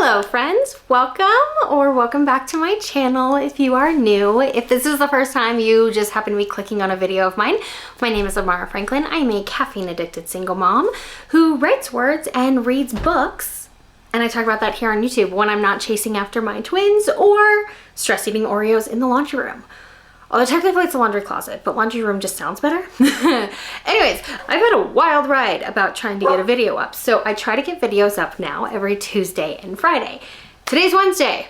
Hello friends, welcome back to my channel if you are new. If this is the first time you just happen to be clicking on a video of mine, my name is Amara Franklin. I am a caffeine addicted single mom who writes words and reads books. And I talk about that here on YouTube when I'm not chasing after my twins or stress eating Oreos in the laundry room. Although technically it's a laundry closet, but laundry room just sounds better. Anyways, I've had a wild ride about trying to get a video up. So I try to get videos up now every Tuesday and Friday. Today's Wednesday,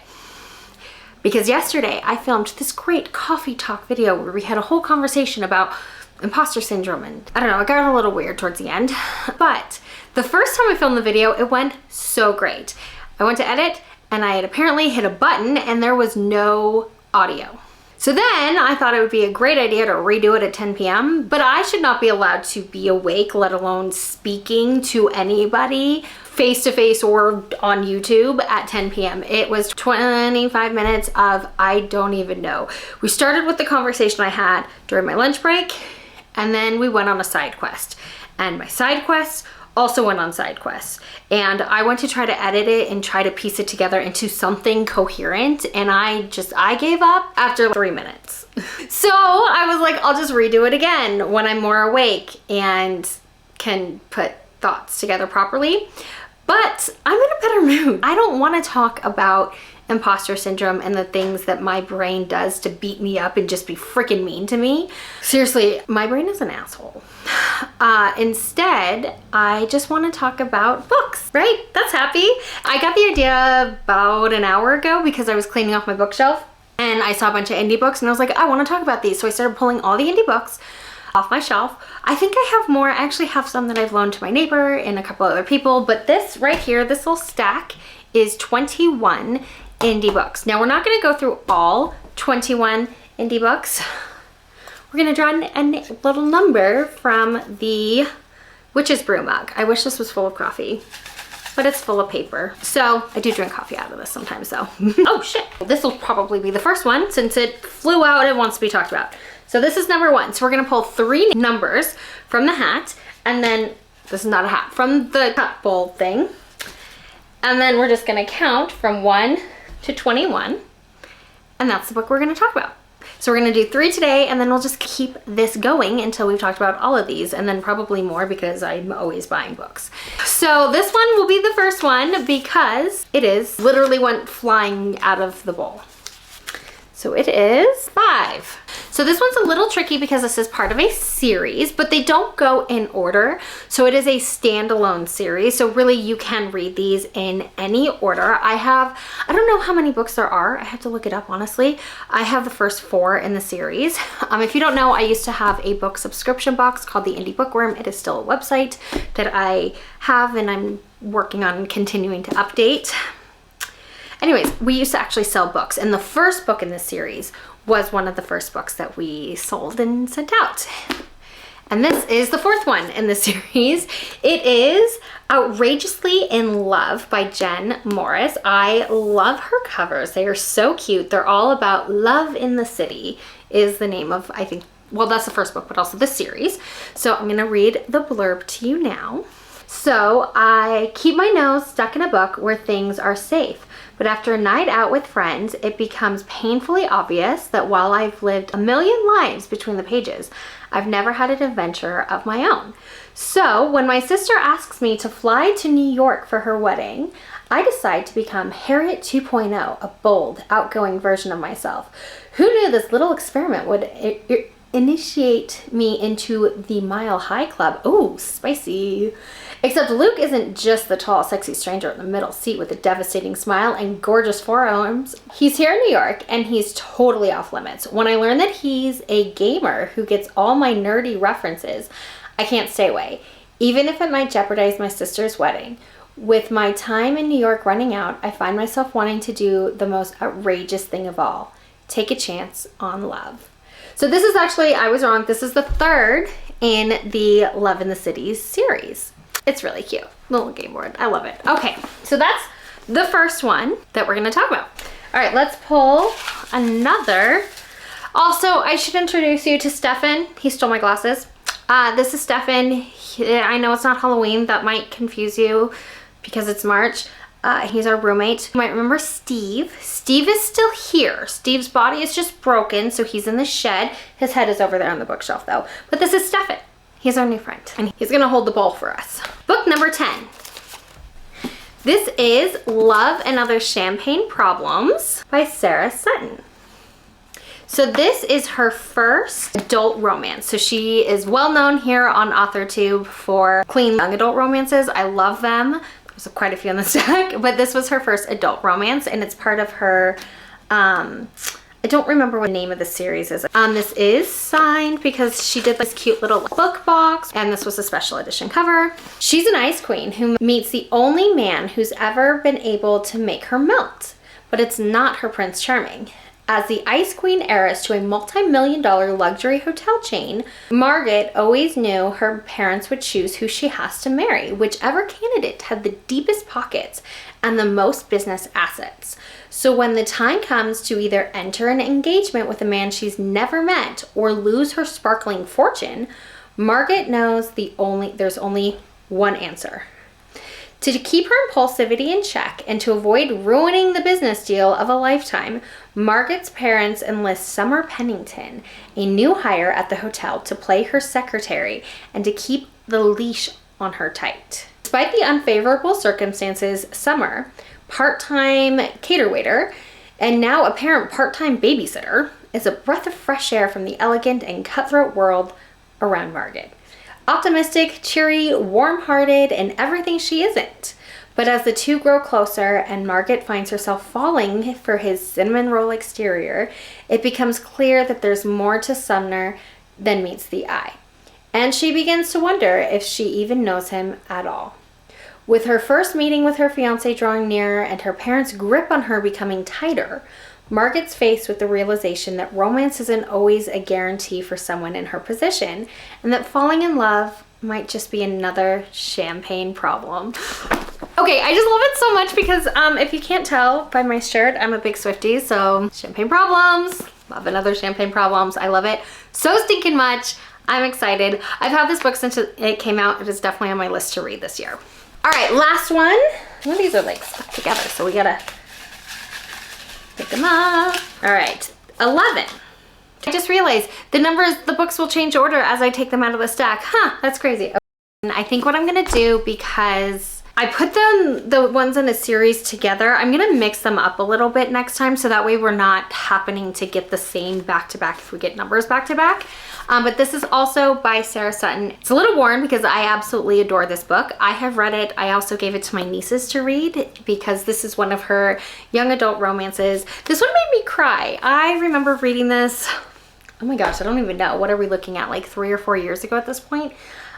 because yesterday I filmed this great coffee talk video where we had a whole conversation about imposter syndrome, and I don't know, it got a little weird towards the end. But the first time I filmed the video, it went so great. I went to edit and I had apparently hit a button and there was no audio. So then I thought it would be a great idea to redo it at 10 p.m., but I should not be allowed to be awake, let alone speaking to anybody face to face or on YouTube at 10 p.m. It was 25 minutes of I don't even know. We started with the conversation I had during my lunch break, and then we went on a side quest. And my side quest also went on side quests, and I went to try to edit it and try to piece it together into something coherent, and I gave up after 3 minutes. So I was like, I'll just redo it again when I'm more awake and can put thoughts together properly. But I'm in a better mood. I don't want to talk about imposter syndrome and the things that my brain does to beat me up and just be freaking mean to me. Seriously, my brain is an asshole. Instead, I just want to talk about books, right? That's happy. I got the idea about an hour ago because I was cleaning off my bookshelf and I saw a bunch of indie books and I was like, I want to talk about these. So I started pulling all the indie books off my shelf. I think I have more. I actually have some that I've loaned to my neighbor and a couple other people, but this right here, this little stack is 21 indie books. Now we're not going to go through all 21 indie books. We're going to draw a little number from the Witch's Brew mug. I wish this was full of coffee, but it's full of paper. So I do drink coffee out of this sometimes though. Oh shit. This will probably be the first one since it flew out and wants to be talked about. So this is number 1. So we're going to pull 3 numbers from the hat, and then this is not a hat, from the cup bowl thing. And then we're just going to count from 1 to 21, and that's the book we're going to talk about. So we're going to do 3 today, and then we'll just keep this going until we've talked about all of these, and then probably more because I'm always buying books. So this one will be the first one because it is literally went flying out of the bowl. So it is 5. So this one's a little tricky because this is part of a series, but they don't go in order. So it is a standalone series. So really you can read these in any order. I don't know how many books there are. I have to look it up, honestly. I have the first 4 in the series. If you don't know, I used to have a book subscription box called the Indie Bookworm. It is still a website that I have and I'm working on continuing to update. Anyways, we used to actually sell books, and the first book in this series was one of the first books that we sold and sent out. And this is the 4th one in the series. It is Outrageously in Love by Jen Morris. I love her covers. They are so cute. They're all about love in the city is the name of, I think, well, that's the first book, but also this series. So I'm going to read the blurb to you now. So I keep my nose stuck in a book where things are safe. But after a night out with friends, it becomes painfully obvious that while I've lived a million lives between the pages, I've never had an adventure of my own. So when my sister asks me to fly to New York for her wedding, I decide to become Harriet 2.0, a bold, outgoing version of myself. Who knew this little experiment would initiate me into the Mile High Club? Ooh, spicy. Except Luke isn't just the tall, sexy stranger in the middle seat with a devastating smile and gorgeous forearms. He's here in New York, and he's totally off limits. When I learn that he's a gamer who gets all my nerdy references, I can't stay away, even if it might jeopardize my sister's wedding. With my time in New York running out, I find myself wanting to do the most outrageous thing of all, take a chance on love. So this is actually, I was wrong, this is the 3rd in the Love in the Cities series. It's really cute. Little game board. I love it. Okay, so that's the first one that we're going to talk about. All right, let's pull another. Also, I should introduce you to Stefan. He stole my glasses. This is Stefan. I know it's not Halloween. That might confuse you because it's March. He's our roommate. You might remember Steve. Steve is still here. Steve's body is just broken, so he's in the shed. His head is over there on the bookshelf though. But this is Stefan. He's our new friend, and he's gonna hold the ball for us. Book number 10. This is Love and Other Champagne Problems by Sarah Sutton. So this is her first adult romance. So she is well known here on Authortube for clean young adult romances. I love them. There's quite a few on the stack, but this was her first adult romance, and it's part of her, I don't remember what the name of the series is. This is signed because she did this cute little book box, and this was a special edition cover. She's an ice queen who meets the only man who's ever been able to make her melt, but it's not her Prince Charming. As the ice queen heiress to a multi-million-dollar luxury hotel chain, Margaret always knew her parents would choose who she has to marry, whichever candidate had the deepest pockets and the most business assets. So when the time comes to either enter an engagement with a man she's never met or lose her sparkling fortune, Margaret knows there's only one answer. To keep her impulsivity in check and to avoid ruining the business deal of a lifetime, Margaret's parents enlist Summer Pennington, a new hire at the hotel, to play her secretary and to keep the leash on her tight. Despite the unfavorable circumstances, Summer, part-time cater waiter, and now apparent part-time babysitter, is a breath of fresh air from the elegant and cutthroat world around Margaret. Optimistic, cheery, warm-hearted, and everything she isn't. But as the two grow closer and Margaret finds herself falling for his cinnamon roll exterior, it becomes clear that there's more to Sumner than meets the eye. And she begins to wonder if she even knows him at all. With her first meeting with her fiancé drawing nearer and her parents' grip on her becoming tighter, Margaret's faced with the realization that romance isn't always a guarantee for someone in her position, and that falling in love might just be another champagne problem. Okay, I just love it so much because if you can't tell by my shirt, I'm a big Swiftie, so champagne problems, love and other champagne problems. I love it so stinking much. I'm excited. I've had this book since it came out. It is definitely on my list to read this year. All right, last one. Well, these are like stuck together, so we gotta pick them up. All right, 11. I just realized the books will change order as I take them out of the stack. Huh, that's crazy. Okay. And I think what I'm gonna do, because I put the ones in a series together, I'm gonna mix them up a little bit next time so that way we're not happening to get the same back-to-back if we get numbers back-to-back. But this is also by Sarah Sutton. It's a little worn because I absolutely adore this book. I have read it. I also gave it to my nieces to read because this is one of her young adult romances. This one made me cry. I remember reading this, oh my gosh, I don't even know. What are we looking at? Like 3 or 4 years ago at this point?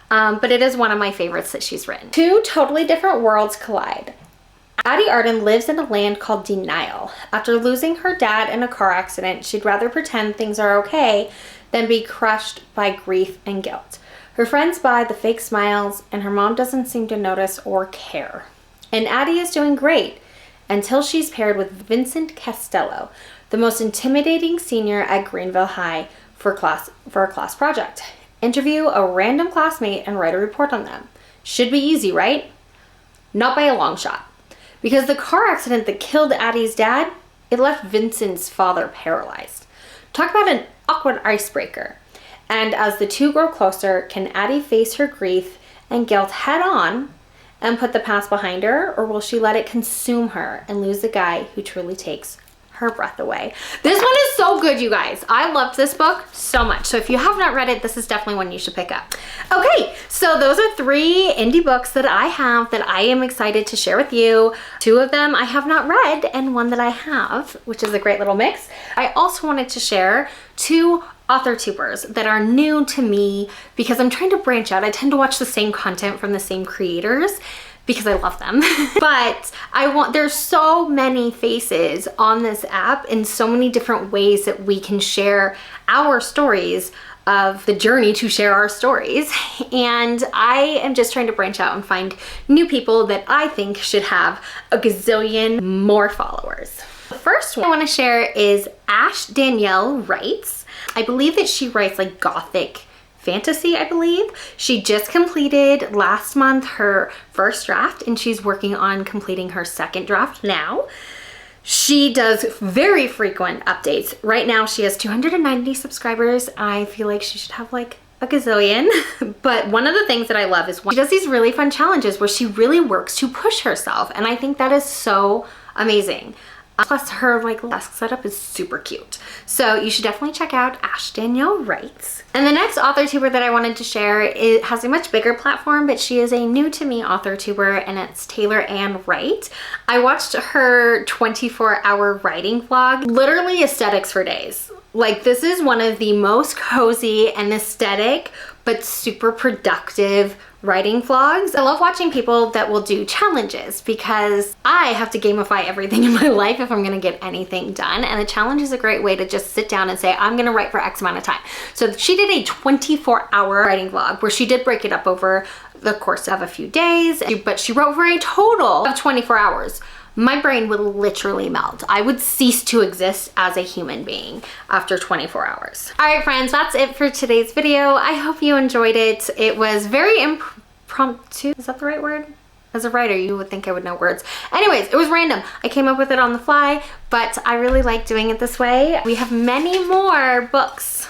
But it is one of my favorites that she's written. Two totally different worlds collide. Addie Arden lives in a land called denial. After losing her dad in a car accident, she'd rather pretend things are okay than be crushed by grief and guilt. Her friends buy the fake smiles, and her mom doesn't seem to notice or care. And Addie is doing great until she's paired with Vincent Costello, the most intimidating senior at Greenville High, for a class project. Interview a random classmate and write a report on them. Should be easy, right? Not by a long shot. Because the car accident that killed Addie's dad, it left Vincent's father paralyzed. Talk about an awkward icebreaker. And as the two grow closer, can Addie face her grief and guilt head on and put the past behind her, or will she let it consume her and lose the guy who truly takes her breath away? This one is so good, you guys. I loved this book so much. So if you have not read it, this is definitely one you should pick up. Okay, so those are 3 indie books that I have that I am excited to share with you. 2 of them I have not read and 1 that I have, which is a great little mix. I also wanted to share 2 Authortubers that are new to me because I'm trying to branch out. I tend to watch the same content from the same creators because I love them. But there's so many faces on this app in so many different ways that we can share our stories of the journey to share our stories. And I am just trying to branch out and find new people that I think should have a gazillion more followers. The first one I want to share is Ash Danielle Writes. I believe that she writes like gothic fantasy, I believe. She just completed last month her first draft and she's working on completing her second draft now. She does very frequent updates. Right now she has 290 subscribers. I feel like she should have like a gazillion. But one of the things that I love is she does these really fun challenges where she really works to push herself. And I think that is so amazing. Plus her like desk setup is super cute. So you should definitely check out Ash Danielle Writes. And the next Authortuber that I wanted to share, it has a much bigger platform, but she is a new to me Authortuber and it's Taylor Ann Wright. I watched her 24-hour writing vlog, literally aesthetics for days. Like this is one of the most cozy and aesthetic, but super productive writing vlogs. I love watching people that will do challenges because I have to gamify everything in my life if I'm gonna get anything done. And a challenge is a great way to just sit down and say, I'm gonna write for X amount of time. So she did a 24-hour writing vlog where she did break it up over the course of a few days, but she wrote for a total of 24 hours. My brain would literally melt. I would cease to exist as a human being after 24 hours. All right, friends, that's it for today's video. I hope you enjoyed it. It was very impromptu. Is that the right word? As a writer, you would think I would know words. Anyways, it was random. I came up with it on the fly, but I really like doing it this way. We have many more books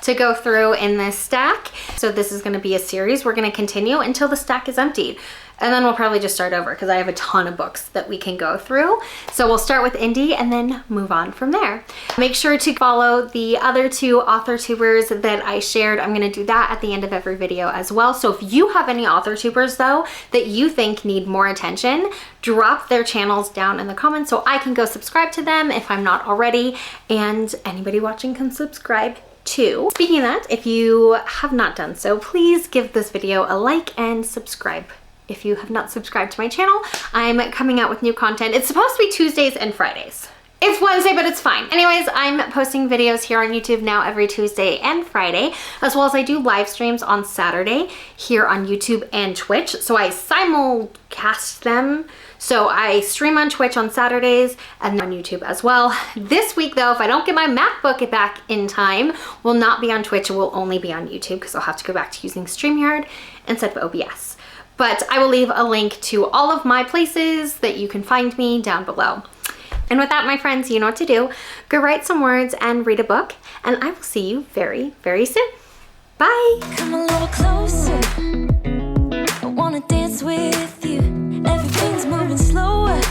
to go through in this stack. So this is gonna be a series. We're gonna continue until the stack is emptied. And then we'll probably just start over because I have a ton of books that we can go through. So we'll start with indie and then move on from there. Make sure to follow the other two Authortubers that I shared. I'm gonna do that at the end of every video as well. So if you have any Authortubers though that you think need more attention, drop their channels down in the comments so I can go subscribe to them if I'm not already, and anybody watching can subscribe too. Speaking of that, if you have not done so, please give this video a like and subscribe. If you have not subscribed to my channel, I'm coming out with new content. It's supposed to be Tuesdays and Fridays. It's Wednesday, but it's fine. Anyways, I'm posting videos here on YouTube now every Tuesday and Friday, as well as I do live streams on Saturday here on YouTube and Twitch. So I simulcast them. So I stream on Twitch on Saturdays and on YouTube as well. This week though, if I don't get my MacBook back in time, will not be on Twitch. It will only be on YouTube because I'll have to go back to using StreamYard instead of OBS. But I will leave a link to all of my places that you can find me down below. And with that, my friends, you know what to do. Go write some words and read a book, and I will see you very, very soon. Bye. Come a little closer. I wanna dance with you. Everything's moving slower.